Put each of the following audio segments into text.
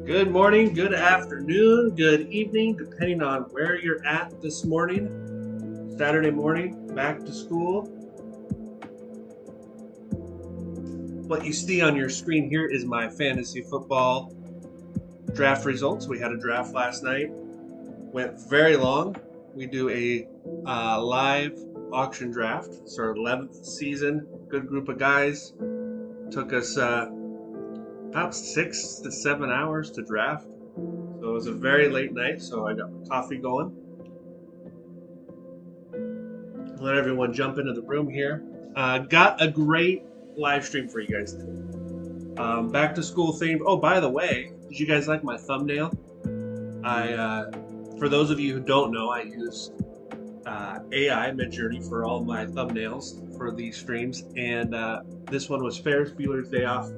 Good morning, good afternoon, good evening, depending on where you're at this morning. Saturday morning, back to school. What you see on your screen here is my fantasy football draft results. We had a draft last night, went very long. We do a live auction draft. It's our 11th season. Good group of guys. Took us about 6 to 7 hours to draft. So it was a very late night, so I got my coffee going. Let everyone jump into the room here. Got a great live stream for you guys today. Back to school themed. Oh, by the way, did you guys like my thumbnail? For those of you who don't know, I use AI Midjourney for all my thumbnails for these streams, and this one was Ferris Bueller's Day Off,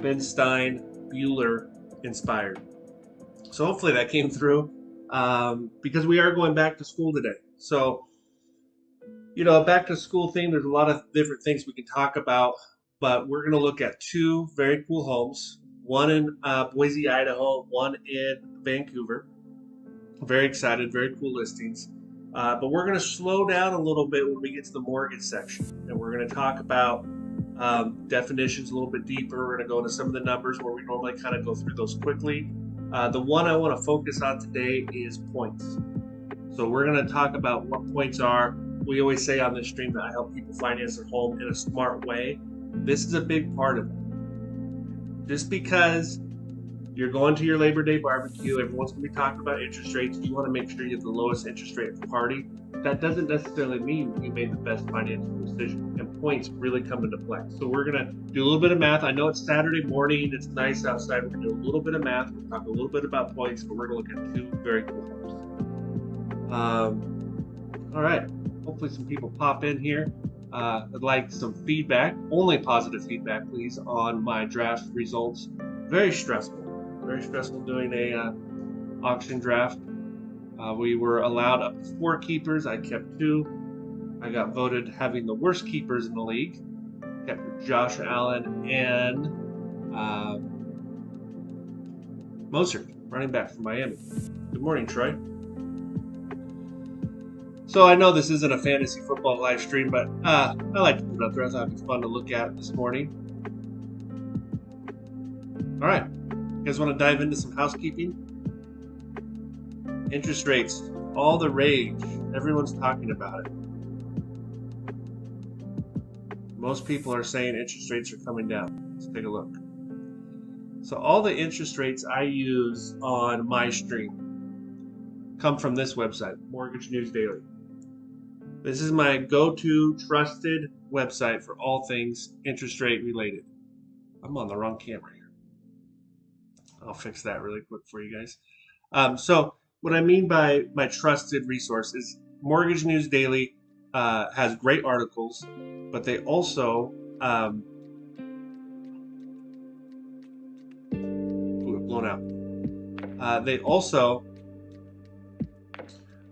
Ben Stein, Bueller inspired. So hopefully that came through because we are going back to school today. So back to school theme, there's a lot of different things we can talk about, but we're going to look at two very cool homes, one in Boise, Idaho, one in Vancouver. Very excited, very cool listings. But we're going to slow down a little bit when we get to the mortgage section, and we're going to talk about definitions a little bit deeper. We're going to go into some of the numbers where we normally kind of go through those quickly. The one I want to focus on today is points. So we're going to talk about what points are. We always say on this stream that I help people finance their home in a smart way. This is a big part of it. Just because you're going to your Labor Day barbecue, everyone's going to be talking about interest rates, you want to make sure you have the lowest interest rate at the party. That doesn't necessarily mean you made the best financial decision, and points really come into play. So we're going to do a little bit of math. I know it's Saturday morning, it's nice outside. We're going to do a little bit of math. We'll talk a little bit about points, but we're going to look at two very cool homes. All right. Hopefully some people pop in here. I'd like some feedback, only positive feedback, please, on my draft results. Very stressful doing a auction draft. We were allowed up to 4 keepers. I kept 2. I got voted having the worst keepers in the league. Kept Josh Allen and Mozart, running back from Miami. Good morning, Troy. So I know this isn't a fantasy football live stream, but I like to put it up there. I thought it'd be fun to look at this morning. All right, you guys want to dive into some housekeeping? Interest rates, all the rage. Everyone's talking about it. Most people are saying interest rates are coming down. Let's take a look. So all the interest rates I use on my stream come from this website, Mortgage News Daily. This is my go-to trusted website for all things interest rate related. I'm on the wrong camera here. I'll fix that really quick for you guys. So what I mean by my trusted resource is Mortgage News Daily has great articles, but they also blown out. They also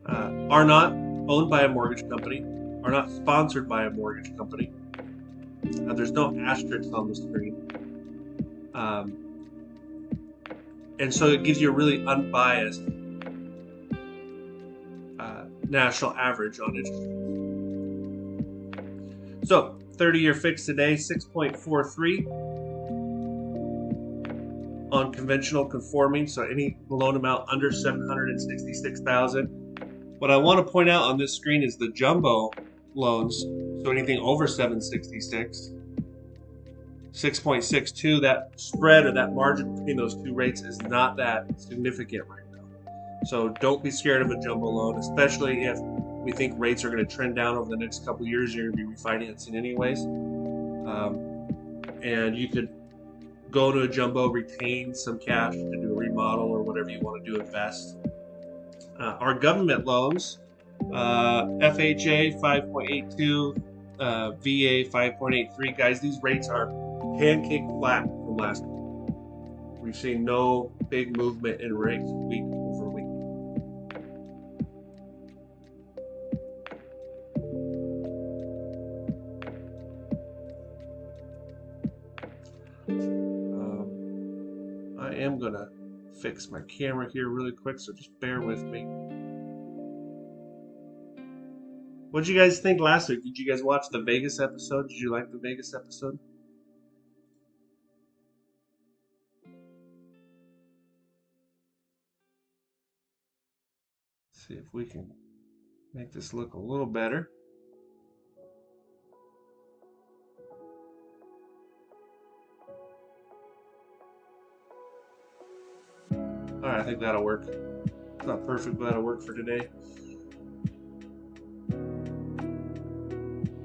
are not owned by a mortgage company, are not sponsored by a mortgage company. There's no asterisks on the screen. And so it gives you a really unbiased national average on interest rates. So 30-year fixed today, 6.43 on conventional conforming, so any loan amount under $766,000. What I want to point out on this screen is the jumbo loans, so anything over 766, 6.62. That spread or that margin between those two rates is not that significant right now. So don't be scared of a jumbo loan, especially if we think rates are going to trend down over the next couple of years. You're going to be refinancing anyways. And you could go to a jumbo, retain some cash to do a remodel or whatever you want to do, invest. Our government loans, FHA 5.82, VA 5.83. Guys, these rates are pancake flat from last week. We've seen no big movement in rates week over week. I am going to fix my camera here really quick, so just bear with me. What did you guys think last week? Did you guys watch the Vegas episode? Did you like the Vegas episode? Let's see if we can make this look a little better. All right, I think that'll work. It's not perfect, but that'll work for today.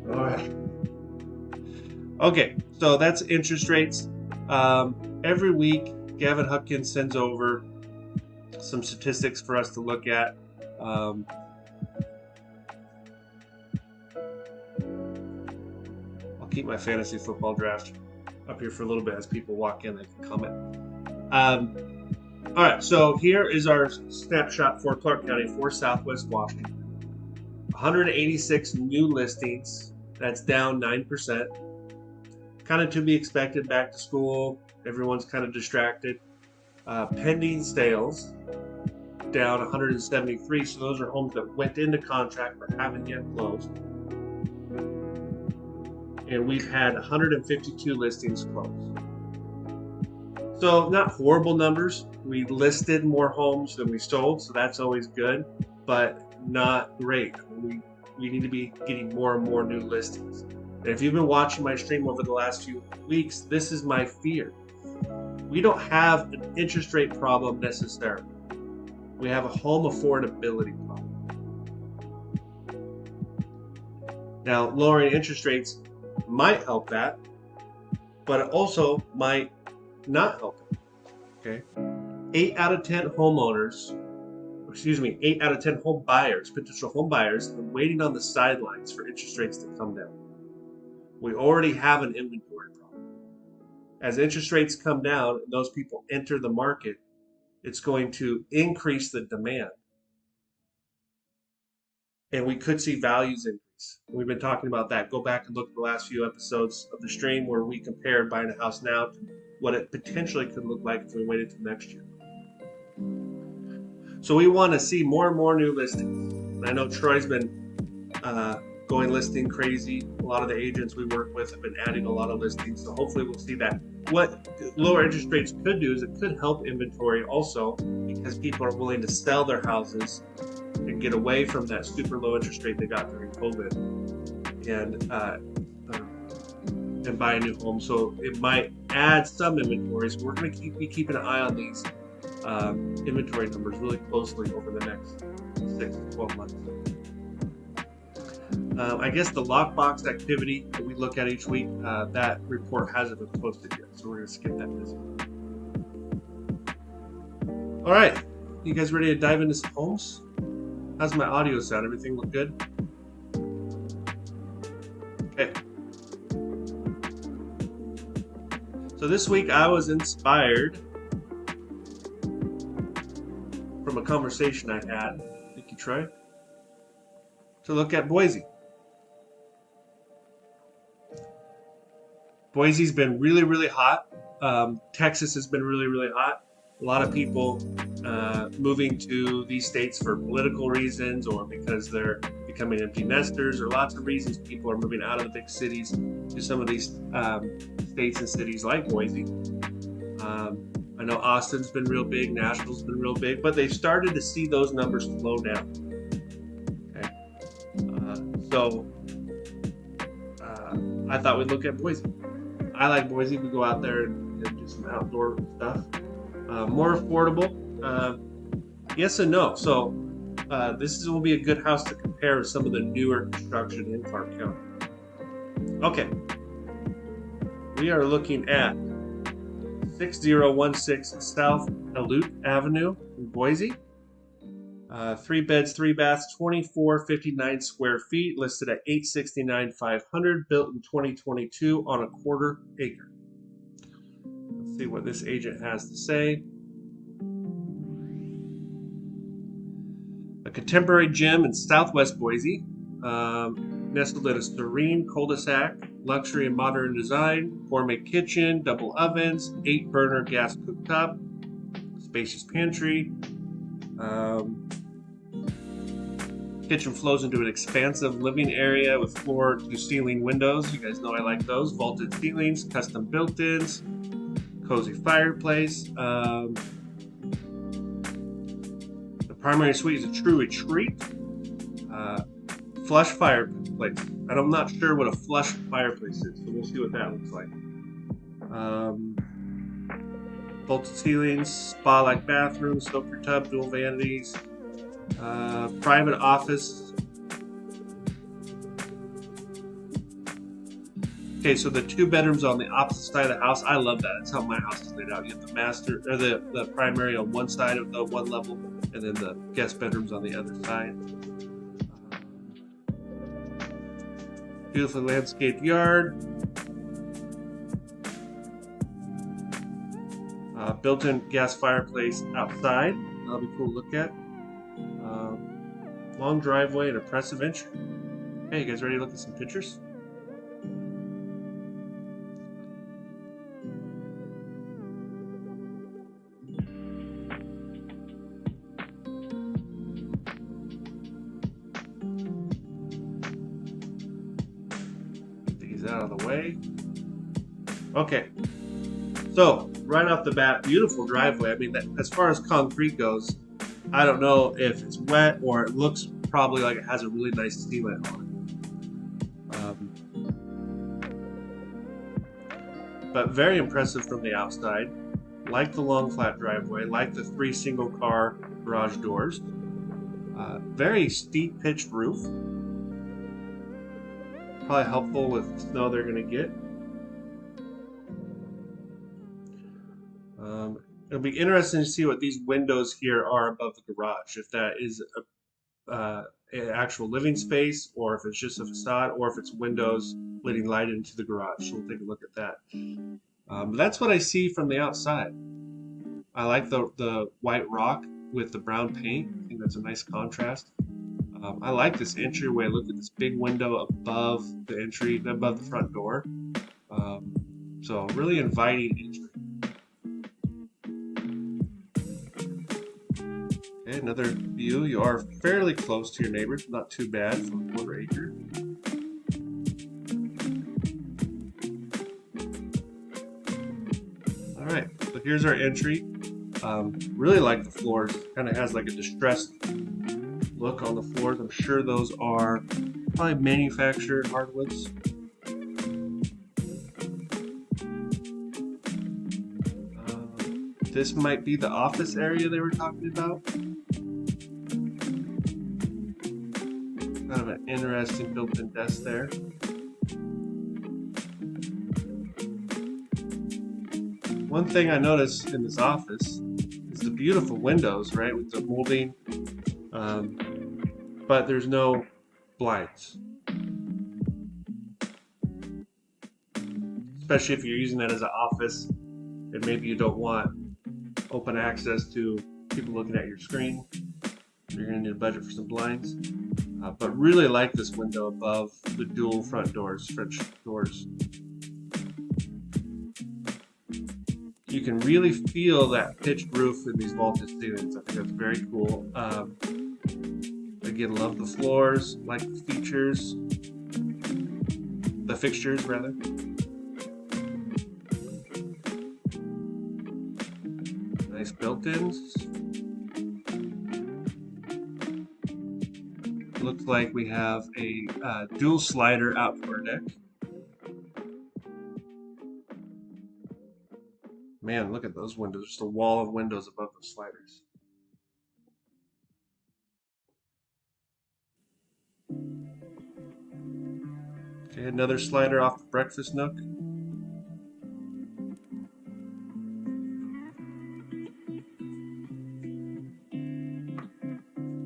All right. Okay, so that's interest rates. Every week, Gavin Hupkins sends over some statistics for us to look at. I'll keep my fantasy football draft up here for a little bit as people walk in and comment. All right, so here is our snapshot for Clark County for Southwest Washington. 186 new listings. That's down 9%. Kind of to be expected, back to school. Everyone's kind of distracted. Pending sales, down 173. So those are homes that went into contract but haven't yet closed. And we've had 152 listings closed. So not horrible numbers. We listed more homes than we sold, so that's always good, but not great. We need to be getting more and more new listings. And if you've been watching my stream over the last few weeks, this is my fear. We don't have an interest rate problem necessarily. We have a home affordability problem. Now, lowering interest rates might help that, but it also might not help it. Okay? 8 out of 10 home buyers, potential home buyers, are waiting on the sidelines for interest rates to come down. We already have an inventory problem. As interest rates come down and those people enter the market, it's going to increase the demand. And we could see values increase. We've been talking about that. Go back and look at the last few episodes of the stream where we compared buying a house now to what it potentially could look like if we waited till next year. So we want to see more and more new listings. And I know Troy's been going listing crazy. A lot of the agents we work with have been adding a lot of listings. So hopefully we'll see that. What lower interest rates could do is it could help inventory also, because people are willing to sell their houses and get away from that super low interest rate they got during COVID and buy a new home. So it might add some inventory. So we're going to be keeping an eye on these inventory numbers really closely over the next 6 to 12 months. I guess the lockbox activity that we look at each week, that report hasn't been posted yet, so we're going to skip that this week. All right, you guys ready to dive into some homes? How's my audio sound? Everything look good? Okay. So this week I was inspired from a conversation I had, thank you, Troy, to look at Boise. Boise's been really, really hot. Texas has been really, really hot. A lot of people moving to these states for political reasons or because they're becoming empty nesters, or lots of reasons people are moving out of the big cities to some of these states and cities like Boise. I know Austin's been real big, Nashville's been real big, but they've started to see those numbers slow down. Okay, so I thought we'd look at Boise. I like Boise. We go out there and do some outdoor stuff. More affordable, yes and no. So this will be a good house to compare with some of the newer construction in Clark County. Okay, we are looking at 6016 South Aleut Avenue in Boise. 3 beds, 3 baths, 2459 square feet, listed at $869,500, built in 2022 on a 1/4 acre. Let's see what this agent has to say. A contemporary gym in Southwest Boise, nestled in a serene cul-de-sac, luxury and modern design, gourmet kitchen, double ovens, 8-burner gas cooktop, spacious pantry. Kitchen flows into an expansive living area with floor to ceiling windows. You guys know I like those. Vaulted ceilings, custom built-ins, cozy fireplace. The primary suite is a true retreat. Flush fireplace. And I'm not sure what a flush fireplace is, so we'll see what that looks like. Vaulted ceilings, spa-like bathroom, soaker tub, dual vanities, private office. Okay, so the 2 bedrooms on the opposite side of the house, I love that. That's how my house is laid out. You have the master or the primary on one side of the one level, and then the guest bedrooms on the other side. Beautifully landscaped yard. Built-in gas fireplace outside. That'll be cool to look at. Long driveway and impressive entry. Hey, you guys ready to look at some pictures? Get these out of the way. Okay. So, right off the bat, beautiful driveway. I mean, as far as concrete goes, I don't know if it's wet or it looks probably like it has a really nice sealant on it. But very impressive from the outside. Like the long flat driveway, like the 3 single car garage doors. Very steep pitched roof. Probably helpful with the snow they're going to get. It'll be interesting to see what these windows here are above the garage. If that is an actual living space, or if it's just a facade, or if it's windows letting light into the garage. So we'll take a look at that. That's what I see from the outside. I like the white rock with the brown paint. I think that's a nice contrast. I like this entryway. Look at this big window above the entry, above the front door. So really inviting entry. Okay, another view. You are fairly close to your neighbors, not too bad for a quarter acre. All right, so here's our entry. Really like the floors. It kind of has like a distressed look on the floors. I'm sure those are probably manufactured hardwoods. This might be the office area they were talking about. Kind of an interesting built-in desk there. One thing I noticed in this office is the beautiful windows, right, with the molding, but there's no blinds. Especially if you're using that as an office, and maybe you don't want open access to people looking at your screen. You're going to need a budget for some blinds. But really like this window above the dual front doors, French doors. You can really feel that pitched roof in these vaulted ceilings. I think that's very cool. Again, love the floors, like the fixtures rather. Nice built-ins. Looks like we have a dual slider outdoor deck. Man, look at those windows. Just a wall of windows above the sliders. Okay, another slider off the breakfast nook.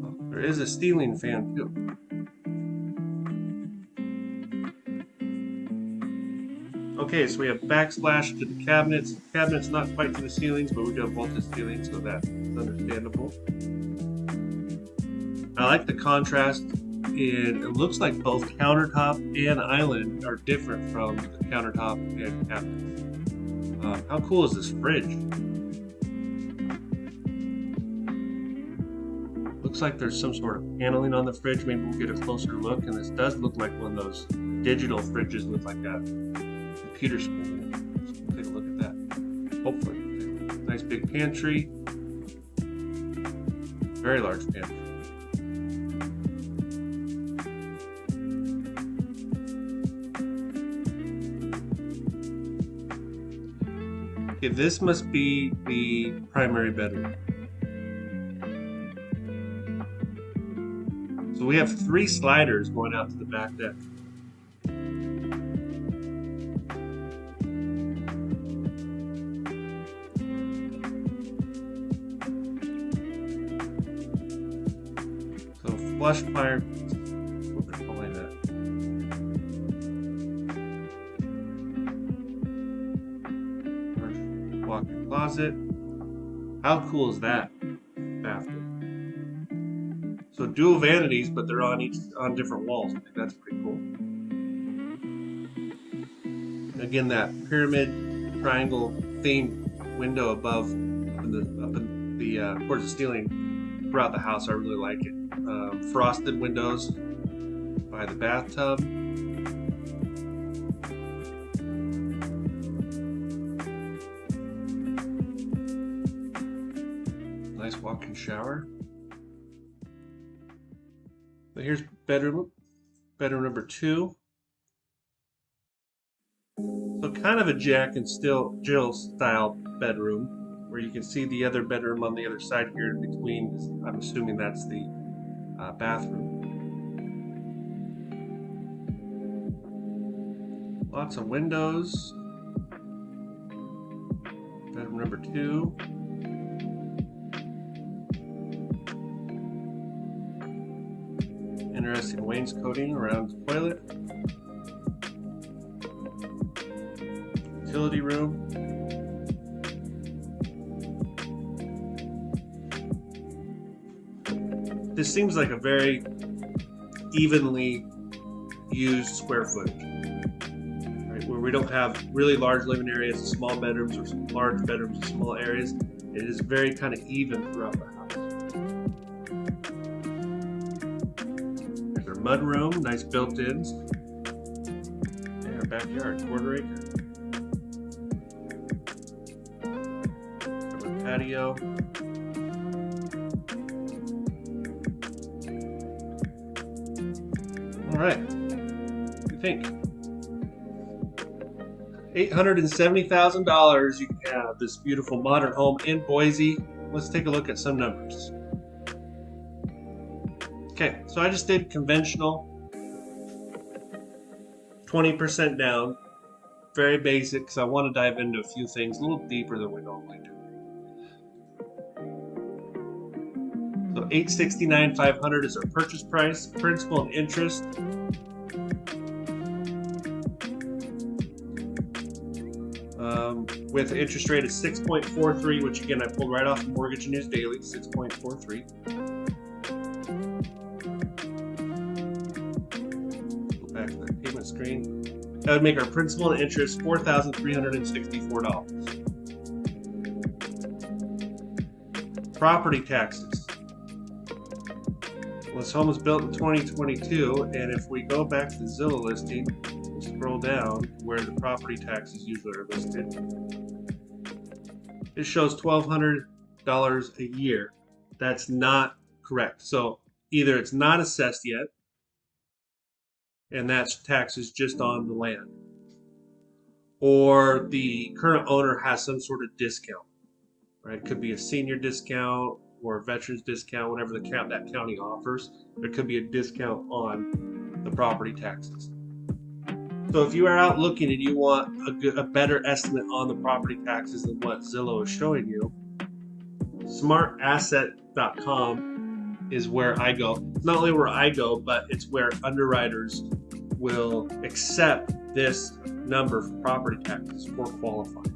Oh, there is a ceiling fan too. Okay, so we have backsplash to the cabinets. Cabinets not quite to the ceilings, but we do have vaulted ceilings, so that's understandable. I like the contrast. It looks like both countertop and island are different from the countertop and cabinets. How cool is this fridge? Looks like there's some sort of paneling on the fridge. Maybe we'll get a closer look. And this does look like one of those digital fridges with like a computer screen. So take a look at that. Hopefully. Nice big pantry. Very large pantry. Okay, this must be the primary bedroom. So we have 3 sliders going out to the back deck. So flush fire, what they're calling that. Walk-in closet. How cool is that bathroom? So dual vanities, but they're on different walls. I think that's pretty cool. Again, that pyramid triangle themed window above towards the ceiling throughout the house. I really like it. Frosted windows by the bathtub. Nice walk-in shower. So here's bedroom number 2. So kind of a Jack and Jill style bedroom, where you can see the other bedroom on the other side here in between. I'm assuming that's the bathroom. Lots of windows. Bedroom number 2. Interesting wainscoting around the toilet. Utility room. This seems like a very evenly used square footage, right? Where we don't have really large living areas and small bedrooms, or some large bedrooms and small areas. It is very kind of even throughout the house. Mud room, nice built-ins. And our backyard, 1/4 acre. Covered patio. All right, what do you think? $870,000. You can have this beautiful modern home in Boise. Let's take a look at some numbers. Okay, so I just did conventional, 20% down, very basic, because I want to dive into a few things a little deeper than we normally do. So $869,500 is our purchase price, principal and interest. With an interest rate of 6.43, which again I pulled right off Mortgage News Daily, 6.43. Back to the payment screen. That would make our principal and interest $4,364. Property taxes. Well, this home was built in 2022, and if we go back to the Zillow listing, scroll down where the property taxes usually are listed, it shows $1,200 a year. That's not correct. So either it's not assessed yet, and that's taxes just on the land, or the current owner has some sort of discount, right? It could be a senior discount or a veterans discount, whatever that county offers. There could be a discount on the property taxes. So if you are out looking and you want a better estimate on the property taxes than what Zillow is showing you, smartasset.com is where I go. Not only where I go, but it's where underwriters will accept this number for property taxes for qualifying.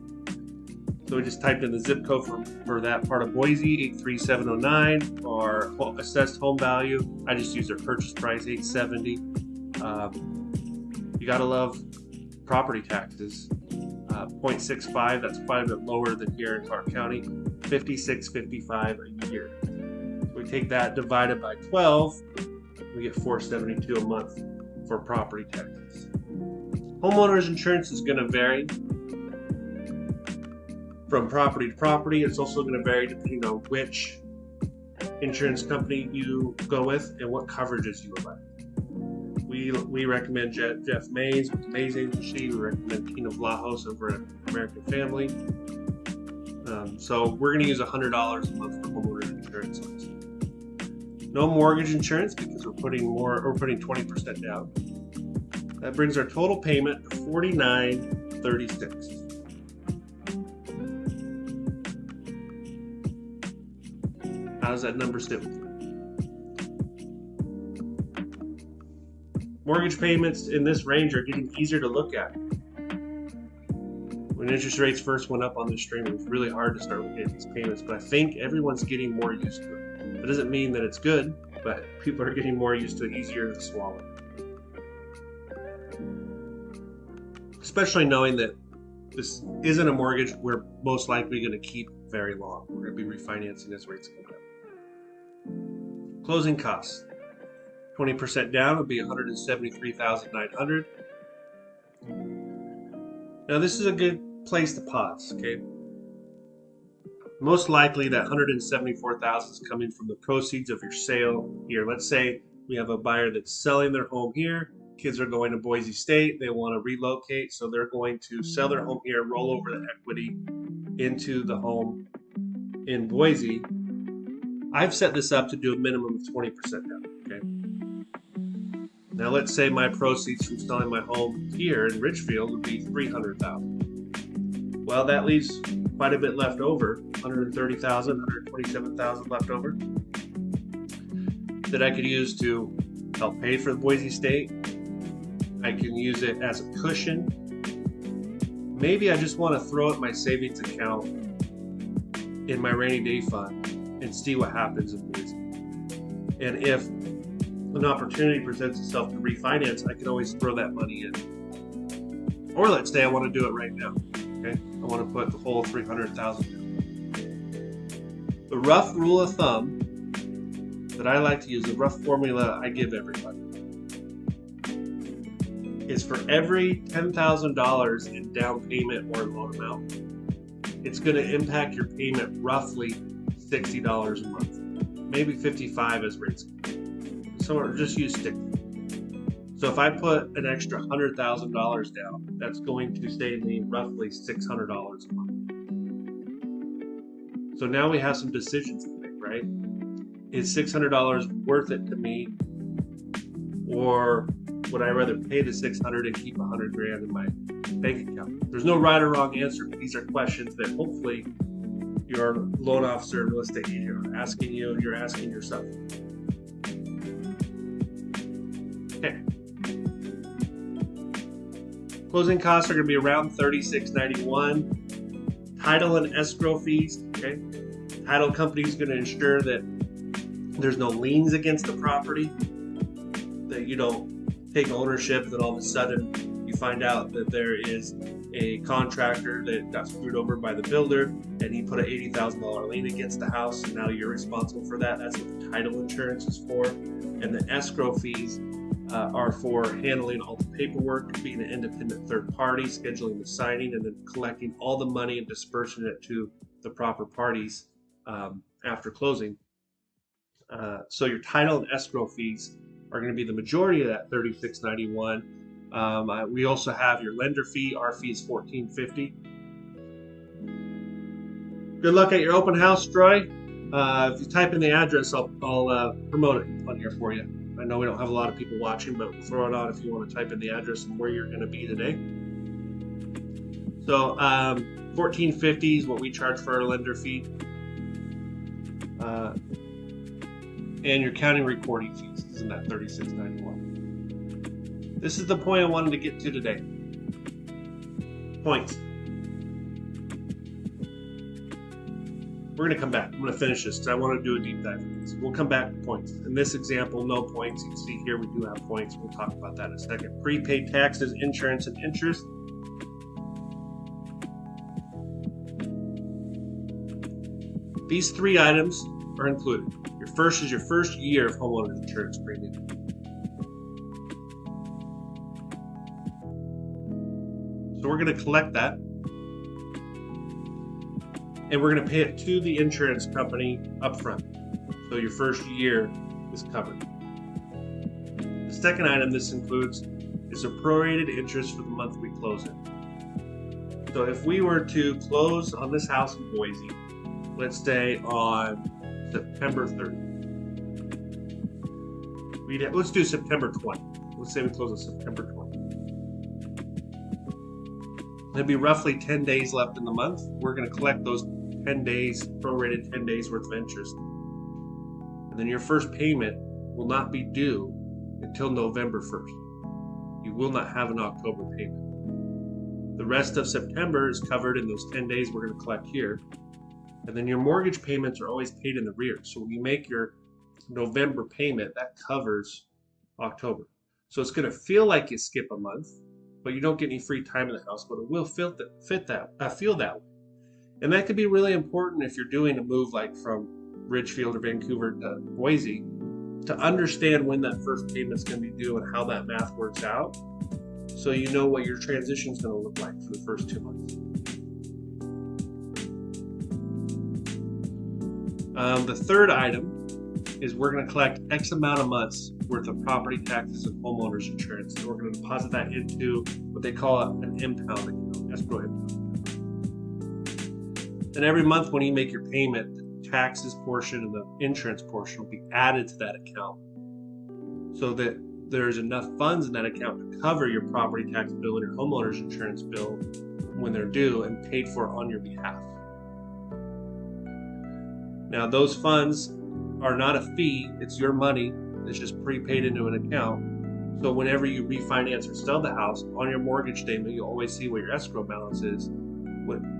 So we just typed in the zip code for that part of Boise, 83709, or assessed home value. I just use their purchase price, $870. You gotta love property taxes. 0.65, that's quite a bit lower than here in Clark County. $56.55 a year. We we take that divided by 12, we get $472 a month for property taxes. Homeowners insurance is going to vary from property to property. It's also going to vary depending on which insurance company you go with and what coverages you elect. We recommend Jeff Mays with Mays Agency. We recommend King of Vlahos over at American Family. So we're going to use $100 a month for homeowner insurance. No mortgage insurance because we're putting 20% down. That brings our total payment to $49.36. How does that number sit with you? Mortgage payments in this range are getting easier to look at. When interest rates first went up on this stream, it was really hard to start looking at these payments, but I think everyone's getting more used to it. That doesn't mean that it's good, but people are getting more used to it, easier to swallow. Especially knowing that this isn't a mortgage we're most likely going to keep very long. We're going to be refinancing as rates come down. Closing costs. 20% down would be $173,900. Now this is a good place to pause, okay? Most likely that $174,000 is coming from the proceeds of your sale here. Let's say we have a buyer that's selling their home here. Kids are going to Boise State. They want to relocate, so they're going to sell their home here, roll over the equity into the home in Boise. I've set this up to do a minimum of 20% down, okay? Now let's say my proceeds from selling my home here in Richfield would be $300,000. Well, that leaves quite a bit left over, $130,000, $127,000 left over that I could use to help pay for the Boise State. I can use it as a cushion. Maybe I just want to throw it in my savings account in my rainy day fund and see what happens in Boise. And if an opportunity presents itself to refinance, I can always throw that money in. Or let's say I want to do it right now. Okay, I want to put the whole $300,000 in. The rough rule of thumb that I like to use, the rough formula I give everybody, is for every $10,000 in down payment or loan amount, it's going to impact your payment roughly $60 a month, maybe $55 as rates go. So just use stick. So if I put an extra $100,000 down, that's going to save me roughly $600 a month. So now we have some decisions to make, right? Is $600 worth it to me, or would I rather pay the $600 and keep $100,000 in my bank account? There's no right or wrong answer, but these are questions that hopefully your loan officer and real estate agent are asking you, you're asking yourself. Okay. Closing costs are going to be around $36.91. Title and escrow fees. Okay. Title company is going to ensure that there's no liens against the property, that you don't take ownership, that all of a sudden you find out that there is a contractor that got screwed over by the builder and he put an $80,000 lien against the house, and now you're responsible for that. That's what the title insurance is for. And the escrow fees are for handling all the paperwork, being an independent third party, scheduling the signing, and then collecting all the money and dispersing it to the proper parties after closing. So your title and escrow fees are going to be the majority of that $36.91. We also have your lender fee. Our fee is $14.50. Good luck at your open house, Troy. If you type in the address, I'll promote it on here for you. I know we don't have a lot of people watching, but we'll throw it on if you want to type in the address and where you're going to be today. So $14.50 is what we charge for our lender fee. And your counting recording fees is in that $36.91. This is the point I wanted to get to today. Points. We're going to come back. I'm going to finish this because I want to do a deep dive into this. We'll come back to points. In this example, no points. You can see here we do have points. We'll talk about that in a second. Prepaid taxes, insurance, and interest. These three items are included. Your Your first year of homeowners insurance premium. So we're going to collect that, and we're going to pay it to the insurance company up front. So your first year is covered. The second item this includes is a prorated interest for the month we close in. So if we were to close on this house in Boise, let's say on September 30th. Let's do September 20th. Let's say we close on September 20th. There'd be roughly 10 days left in the month. We're going to collect those 10 days, prorated 10 days worth of interest. And then your first payment will not be due until November 1st. You will not have an October payment. The rest of September is covered in those 10 days we're going to collect here. And then your mortgage payments are always paid in the rear. So when you make your November payment, that covers October. So it's going to feel like you skip a month, but you don't get any free time in the house, but it will feel that way. And that could be really important if you're doing a move like from Ridgefield or Vancouver to Boise, to understand when that first payment's going to be due and how that math works out, so you know what your transition is going to look like for the first 2 months. The third item is we're going to collect X amount of months worth of property taxes and homeowners insurance, and we're going to deposit that into what they call an impound account, escrow impound. And every month when you make your payment, the taxes portion and the insurance portion will be added to that account, so that there's enough funds in that account to cover your property tax bill and your homeowners insurance bill when they're due and paid for on your behalf. Now, those funds are not a fee, it's your money that's just prepaid into an account. So whenever you refinance or sell the house, on your mortgage statement, you'll always see what your escrow balance is.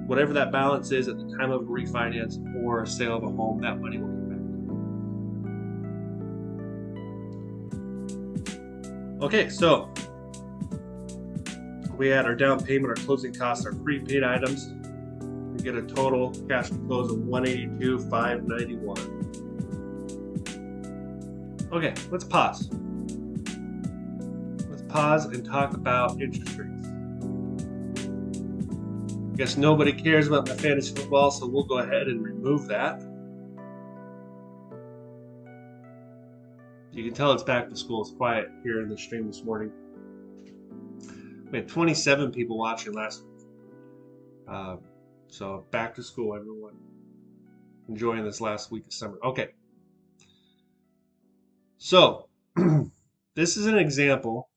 Whatever that balance is at the time of a refinance or a sale of a home, that money will come back. Okay, so we had our down payment, our closing costs, our prepaid items. We get a total cash to close of $182,591. Okay, let's pause. Let's pause and talk about interest rates. I guess nobody cares about my fantasy football, so we'll go ahead and remove that. You can tell it's back to school. It's quiet here in the stream this morning. We had 27 people watching last week. So back to school, everyone. Enjoying this last week of summer. Okay. So this is an example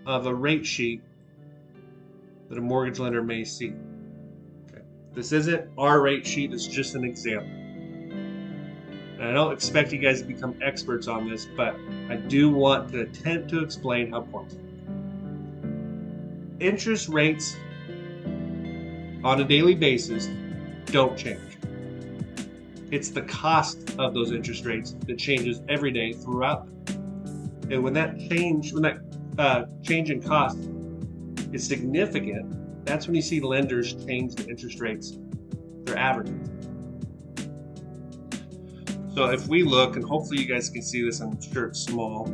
of a rate sheet that a mortgage lender may see. Okay. This isn't our rate sheet, it's just an example. And I don't expect you guys to become experts on this, but I do want to attempt to explain how points work. Interest rates on a daily basis don't change. It's the cost of those interest rates that changes every day throughout them. And when that change in cost is significant, that's when you see lenders change the interest rates they're averaging. So if we look, and hopefully you guys can see this, I'm sure it's small.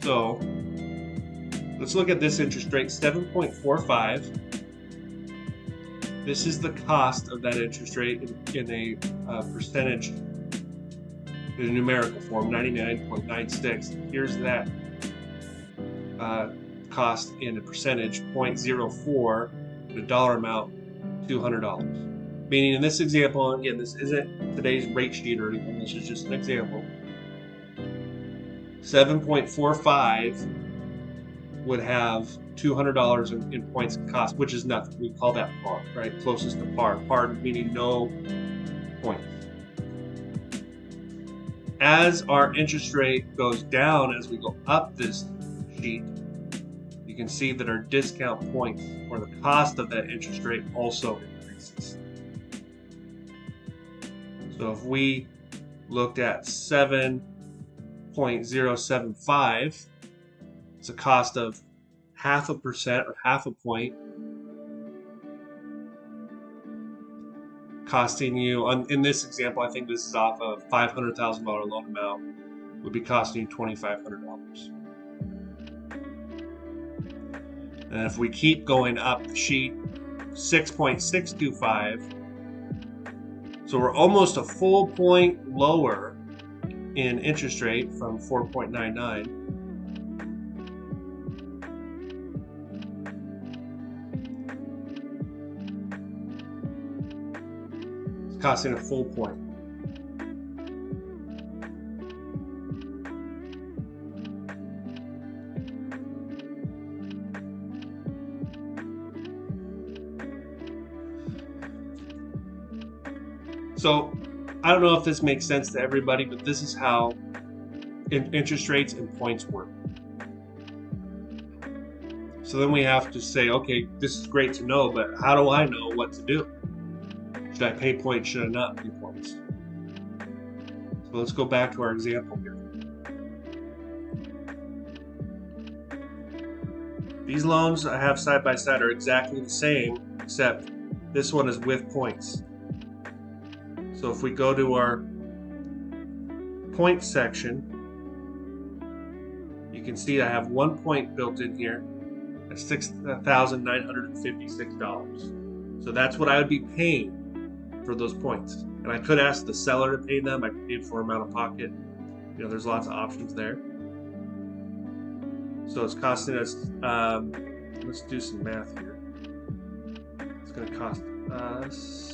So let's look at this interest rate, 7.45. This is the cost of that interest rate in a percentage, in a numerical form, 99.96. Here's that cost in a percentage, 0.04, the dollar amount, $200. Meaning in this example, again, this isn't today's rate sheet or anything, this is just an example. 7.45 would have $200 in points cost, which is nothing. We call that par, right? Closest to par. Par meaning no points. As our interest rate goes down, as we go up this sheet, you can see that our discount points, or the cost of that interest rate, also increases. So if we looked at 7 0.075. It's a cost of 0.5% or half a point, costing you, in this example, I think this is off a $500,000 loan amount, would be costing you $2,500. And if we keep going up the sheet, 6.625, so we're almost a full point lower in interest rate from 4.99. It's costing a full point. So I don't know if this makes sense to everybody, but this is how interest rates and points work. So then we have to say, okay, this is great to know, but how do I know what to do? Should I pay points? Should I not pay points? So let's go back to our example here. These loans I have side by side are exactly the same, except this one is with points. So if we go to our point section, you can see I have 1 point built in here at $6,956. So that's what I would be paying for those points. And I could ask the seller to pay them. I could pay it for them out of pocket. You know, there's lots of options there. So it's costing us, let's do some math here. It's going to cost us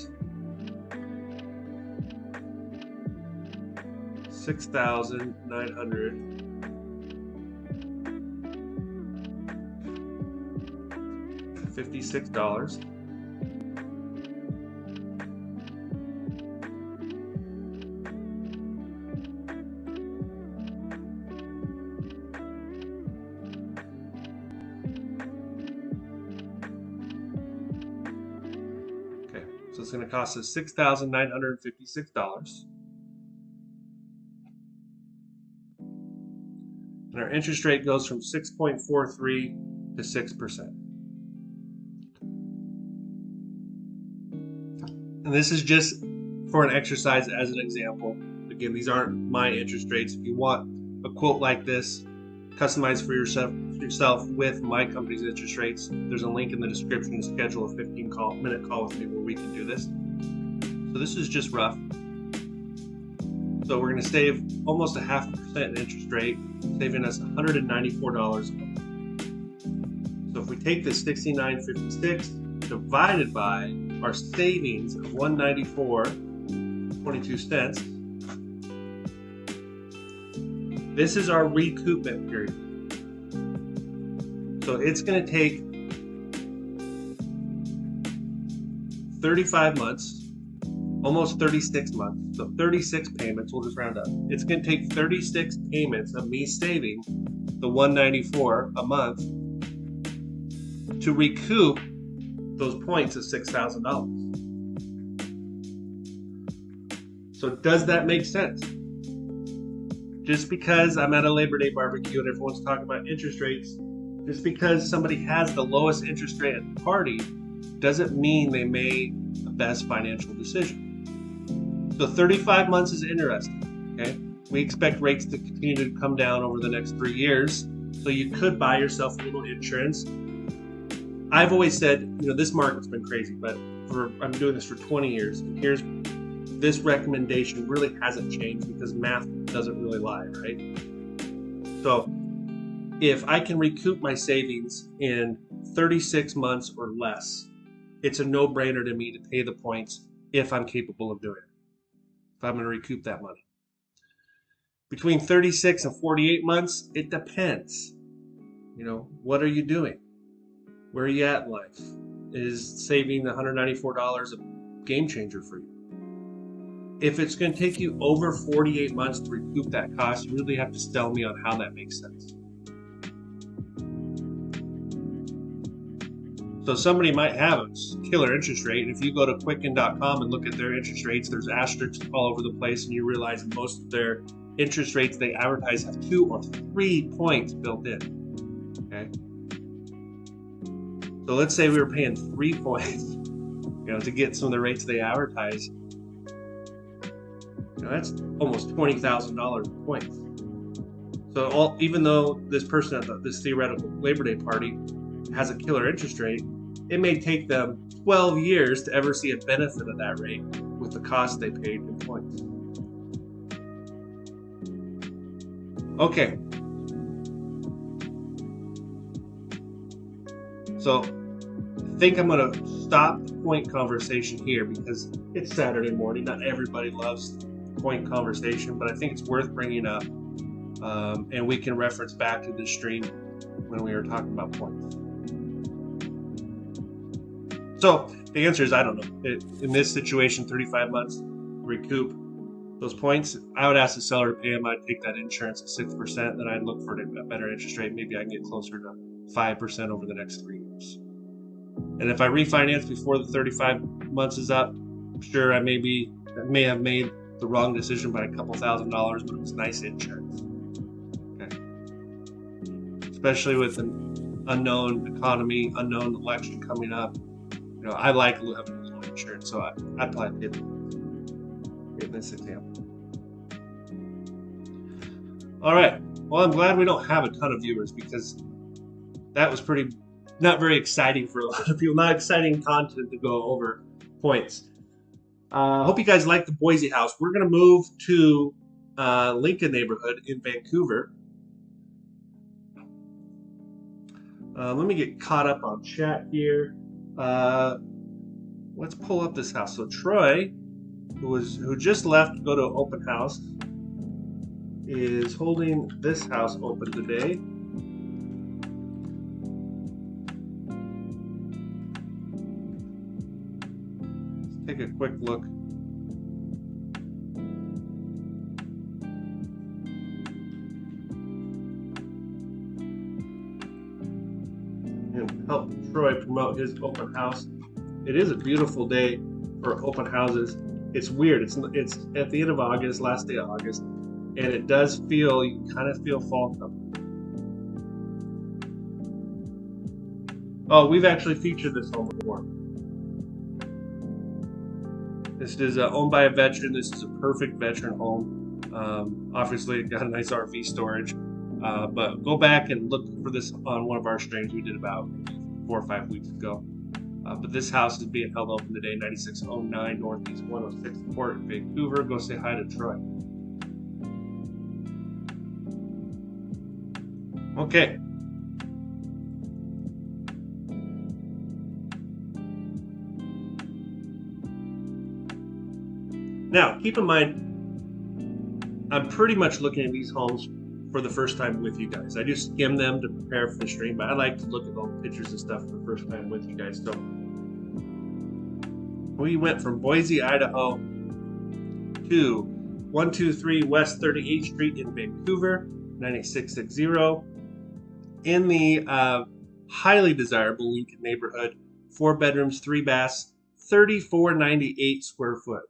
$6,956. Okay, so it's going to cost us $6,956. And our interest rate goes from 6.43 to 6%. And this is just for an exercise as an example. Again, these aren't my interest rates. If you want a quote like this, customized for yourself with my company's interest rates, there's a link in the description to schedule a 15-minute call with me where we can do this. So this is just rough. So we're going to save almost a 0.5% in interest rate, saving us $194 a month. So if we take this $69.56 divided by our savings of $194.22, this is our recoupment period. So it's going to take 35 months, almost 36 months. So 36 payments, we'll just round up. It's going to take 36 payments of me saving the $194 a month to recoup those points of $6,000. So does that make sense? Just because I'm at a Labor Day barbecue and everyone's talking about interest rates, just because somebody has the lowest interest rate at the party doesn't mean they made the best financial decision. So 35 months is interesting, okay? We expect rates to continue to come down over the next 3 years, so you could buy yourself a little insurance. I've always said, you know, this market's been crazy, but I'm doing this for 20 years, and here's this recommendation really hasn't changed because math doesn't really lie, right? So if I can recoup my savings in 36 months or less, it's a no-brainer to me to pay the points if I'm capable of doing it, if I'm going to recoup that money. Between 36 and 48 months, it depends. You know, what are you doing? Where are you at in life? Is saving the $194 a game changer for you? If it's going to take you over 48 months to recoup that cost, you really have to sell me on how that makes sense. So somebody might have a killer interest rate, and if you go to Quicken.com and look at their interest rates, there's asterisks all over the place, and you realize most of their interest rates they advertise have 2 or 3 points built in. Okay, so let's say we were paying 3 points, to get some of the rates they advertise. That's almost $20,000 points. So even though this person at this theoretical Labor Day party has a killer interest rate, it may take them 12 years to ever see a benefit of that rate with the cost they paid in points. Okay. So I think I'm going to stop the point conversation here because it's Saturday morning. Not everybody loves point conversation, but I think it's worth bringing up. And we can reference back to this stream when we were talking about points. So the answer is I don't know. In this situation, 35 months, recoup those points. I would ask the seller to pay them. I'd take that insurance at 6%. Then I'd look for a better interest rate. Maybe I can get closer to 5% over the next 3 years. And if I refinance before the 35 months is up, sure, I may have made the wrong decision by a couple $1,000s, but it was nice insurance. Okay. Especially with an unknown economy, unknown election coming up. I like having a little insurance, so I'd probably pay in this example. All right. Well, I'm glad we don't have a ton of viewers because that was not very exciting for a lot of people. Not exciting content to go over points. Hope you guys like the Boise house. We're going to move to Lincoln neighborhood in Vancouver. Let me get caught up on chat here. Let's pull up this house. So Troy, who just left to go to an open house, is holding this house open today. Let's take a quick look. And help Troy promote his open house. It is a beautiful day for open houses. It's weird. It's at the end of August, last day of August, and it does feel, you kind of feel fall coming. Oh, we've actually featured this home before. This is owned by a veteran. This is a perfect veteran home. Obviously, it got a nice RV storage. But go back and look for this on one of our streams we did about 4 or 5 weeks ago. But this house is being held open today, 9609 Northeast 106 Court in Vancouver. Go say hi to Troy. Okay. Now, keep in mind, I'm pretty much looking at these homes for the first time with you guys. I just skim them to prepare for the stream, but I like to look at all the pictures and stuff for the first time with you guys. So we went from Boise, Idaho to 123 West 38th Street in Vancouver, 9660, in the highly desirable Lincoln neighborhood, 4 bedrooms, 3 baths, 3498 square foot.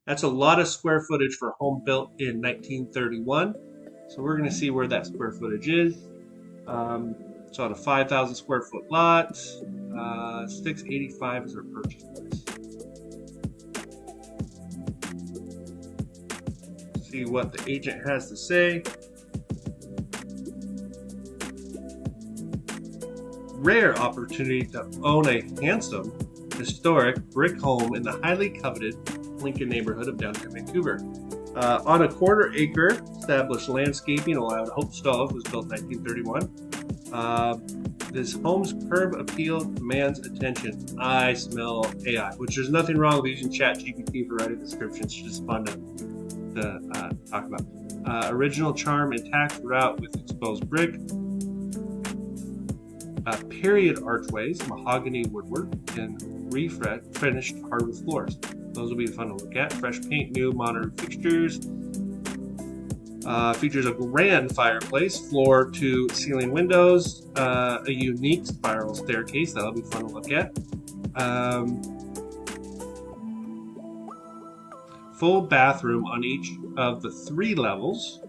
That's a lot of square footage for a home built in 1931. So we're going to see where that square footage is. It's on a 5,000 square foot lot. $685 is our purchase price. See what the agent has to say. Rare opportunity to own a handsome, historic brick home in the highly coveted Lincoln neighborhood of downtown Vancouver. On a 1/4 acre, established landscaping allowed Hope Stove, was built in 1931. This home's curb appeal commands attention. I smell AI, which there's nothing wrong with using ChatGPT for writing descriptions. It's just fun to talk about. Original charm intact throughout with exposed brick. Period archways, mahogany woodwork, and finished hardwood floors. Those will be fun to look at. Fresh paint, new modern fixtures. Features a grand fireplace, floor to ceiling windows, a unique spiral staircase. That'll be fun to look at. Full bathroom on each of the 3 levels.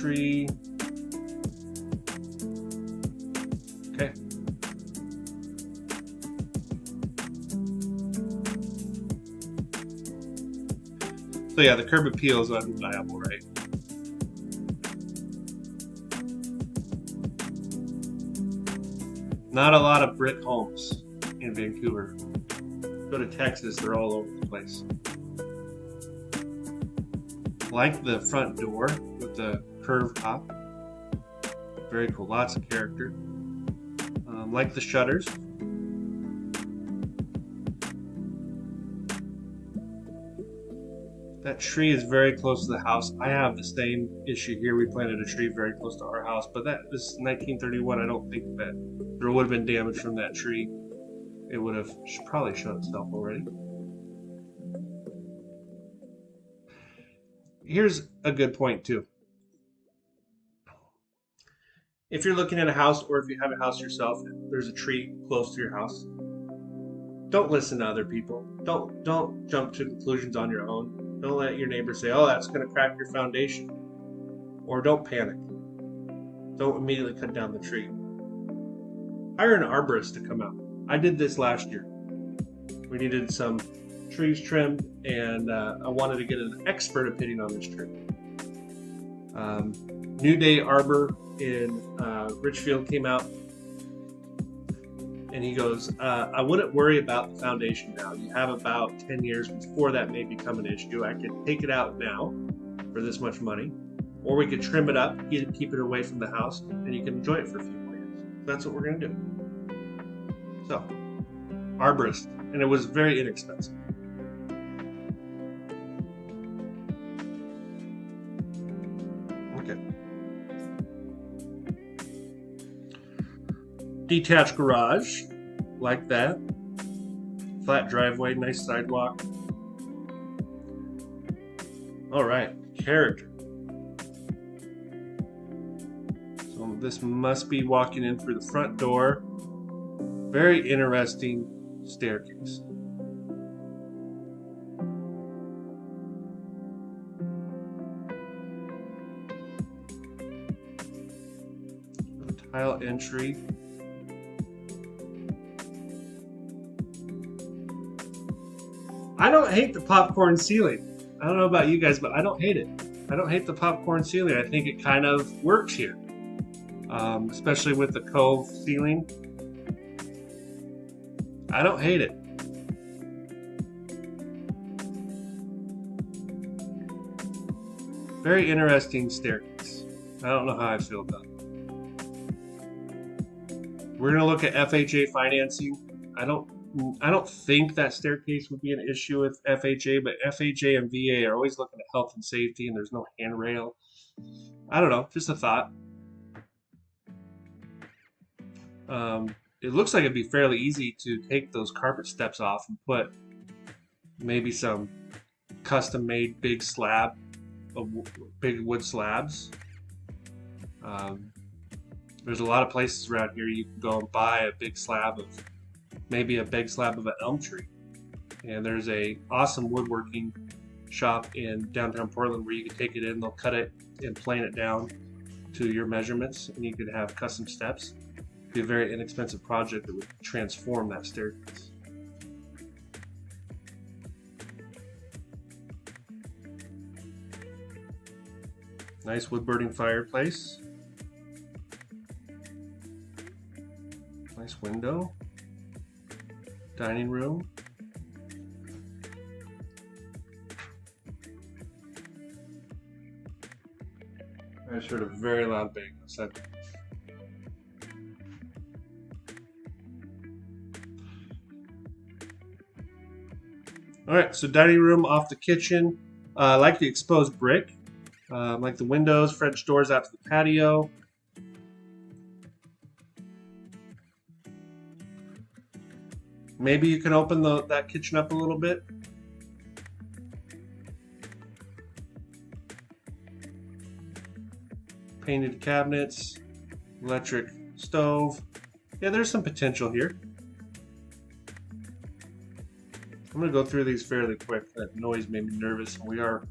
tree. Okay. So yeah, the curb appeal is undeniable, right? Not a lot of brick homes in Vancouver. Go to Texas, they're all over the place. Like the front door with the curved top. Very cool, lots of character. Like the shutters. That tree is very close to the house. I have the same issue here. We planted a tree very close to our house, but that was 1931. I don't think that there would have been damage from that tree. It would have probably shown itself already. Here's a good point too. If you're looking at a house, or if you have a house yourself, there's a tree close to your house. Don't listen to other people. Don't jump to conclusions on your own. Don't let your neighbor say, "Oh, that's going to crack your foundation," or don't panic. Don't immediately cut down the tree. Hire an arborist to come out. I did this last year. We needed some trees trimmed, and I wanted to get an expert opinion on this tree. New Day Arbor in Richfield came out, and he goes, I wouldn't worry about the foundation now. You have about 10 years before that may become an issue. I could take it out now for this much money, or we could trim it up, keep it away from the house, and you can enjoy it for a few more years. That's what we're going to do. So, arborist, and it was very inexpensive. Okay. Detached garage, like that. Flat driveway, nice sidewalk. All right, character. So this must be walking in through the front door. Very interesting staircase. Tile entry. I don't hate the popcorn ceiling. I don't know about you guys, but I don't hate it. I don't hate the popcorn ceiling. I think it kind of works here, especially with the cove ceiling. I don't hate it. Very interesting staircase. I don't know how I feel about it. We're going to look at FHA financing. I don't think that staircase would be an issue with FHA, but FHA and VA are always looking at health and safety, and there's no handrail. I don't know, just a thought. It looks like it'd be fairly easy to take those carpet steps off and put maybe some custom-made big wood slabs. There's a lot of places around here you can go and buy a big slab of an elm tree. And there's a awesome woodworking shop in downtown Portland where you can take it in, they'll cut it and plane it down to your measurements, and you could have custom steps. It'd be a very inexpensive project that would transform that staircase. Nice wood burning fireplace. Nice window. Dining room. I just heard a very loud bang outside. All right, so dining room off the kitchen. I like the exposed brick. Like the windows, French doors out to the patio. Maybe you can open that kitchen up a little bit. Painted cabinets, electric stove. Yeah, there's some potential here. I'm going to go through these fairly quick. That noise made me nervous. We are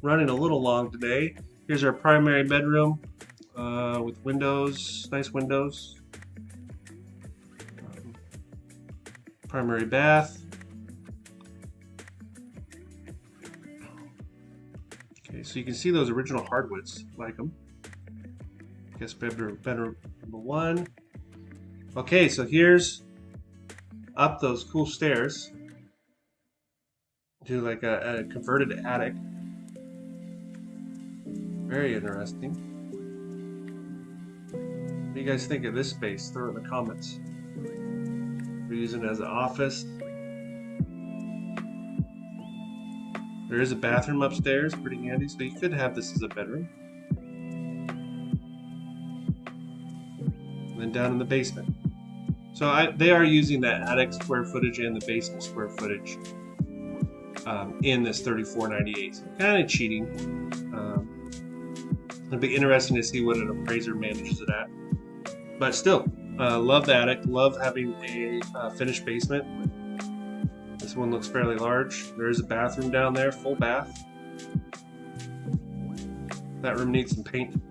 running a little long today. Here's our primary bedroom with windows, nice windows. Primary bath. Okay, so you can see those original hardwoods, like them. Guest bedroom number 1. Okay, so here's up those cool stairs to like a converted attic. Very interesting. What do you guys think of this space? Throw it in the comments. We're using it as an office. There is a bathroom upstairs, pretty handy, so you could have this as a bedroom. And then down in the basement. So they are using that attic square footage and the basement square footage in this 3498. So kind of cheating. It'll be interesting to see what an appraiser manages it at. But still, love the attic. Love having a finished basement. This one looks fairly large. There is a bathroom down there, full bath. That room needs some paint.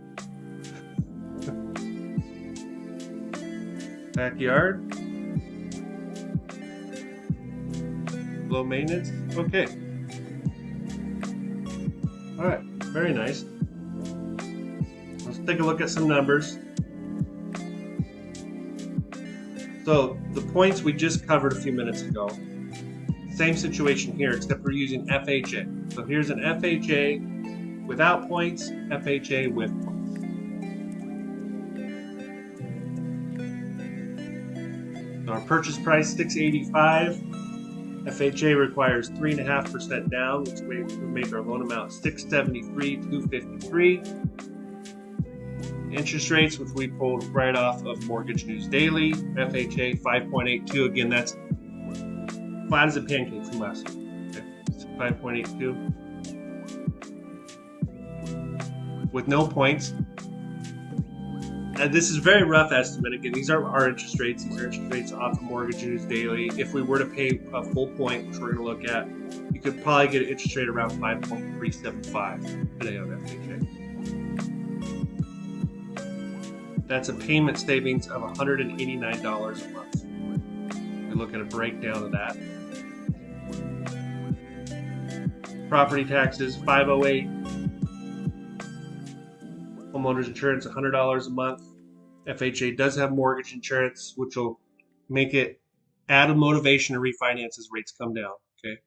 Backyard. Low maintenance. Okay. Alright, very nice. Let's take a look at some numbers. So the points we just covered a few minutes ago. Same situation here, except we're using FHA. So here's an FHA without points, FHA with points. So our purchase price $685. FHA requires 3.5% down, which would make our loan amount $673,253. Interest rates, which we pulled right off of Mortgage News Daily. FHA 5.82. Again, that's flat as a pancake from last week. Okay. 5.82 with no points. This is a very rough estimate. Again, these are our interest rates. These are interest rates off of Mortgage News Daily. If we were to pay a full point, which we're going to look at, you could probably get an interest rate around 5.375 today on FHA. That's a payment savings of $189 a month. We look at a breakdown of that. Property taxes, $508. Homeowners insurance, $100 a month. FHA does have mortgage insurance, which will make it add a motivation to refinance as rates come down. Okay,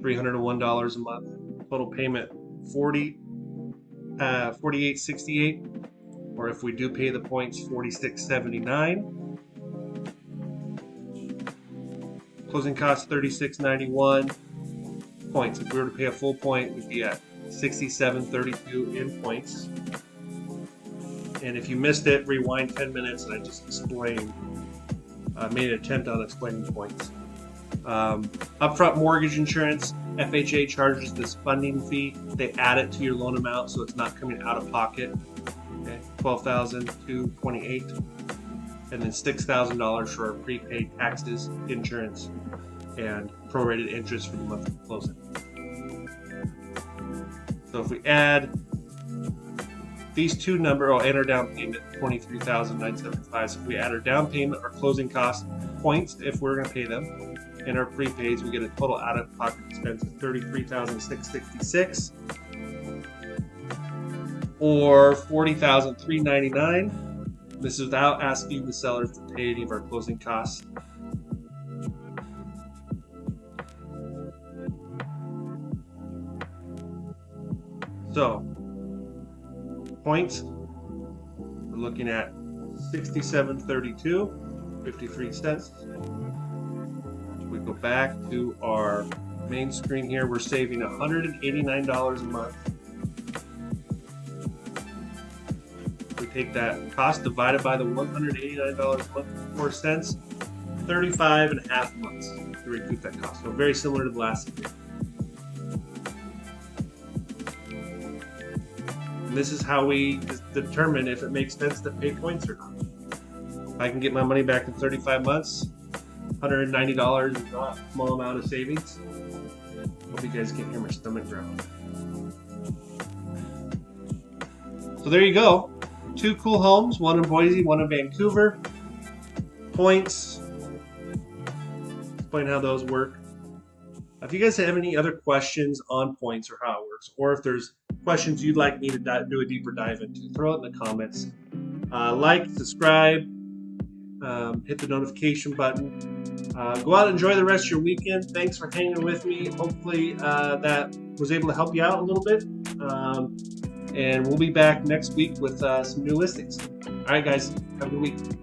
$301 a month. Total payment $48.68, or if we do pay the points, $46.79. Closing costs $36.91. Points. If we were to pay a full point, we'd be at $67.32 in points. And if you missed it, rewind 10 minutes and I just explained, made an attempt on explaining points. Upfront mortgage insurance, FHA charges this funding fee. They add it to your loan amount, so it's not coming out of pocket. Okay, $12,228, and then $6,000 for our prepaid taxes, insurance, and prorated interest for the month of closing. So if we add these two numbers, and our down payment, $23,975. So if we add our down payment, our closing cost points, if we're going to pay them, and our prepaids, we get a total out-of-pocket expense of $33,666, or $40,399. This is without asking the sellers to pay any of our closing costs. So, points, we're looking at $67.32, 53 cents. We go back to our main screen here. We're saving $189 a month. We take that cost divided by the $189 a month, 4 cents, 35 and a half months to recoup that cost. So very similar to the last year. And this is how we determine if it makes sense to pay points or not. If I can get my money back in 35 months, $190 is not a small amount of savings. Hope you guys can hear my stomach growl. So there you go. 2 cool homes, one in Boise, one in Vancouver. Points. Explain how those work. If you guys have any other questions on points or how it works, or if there's questions you'd like me to do a deeper dive into, throw it in the comments. Like, subscribe, hit the notification button. Go out and enjoy the rest of your weekend. Thanks for hanging with me. Hopefully that was able to help you out a little bit. And we'll be back next week with some new listings. All right, guys. Have a good week.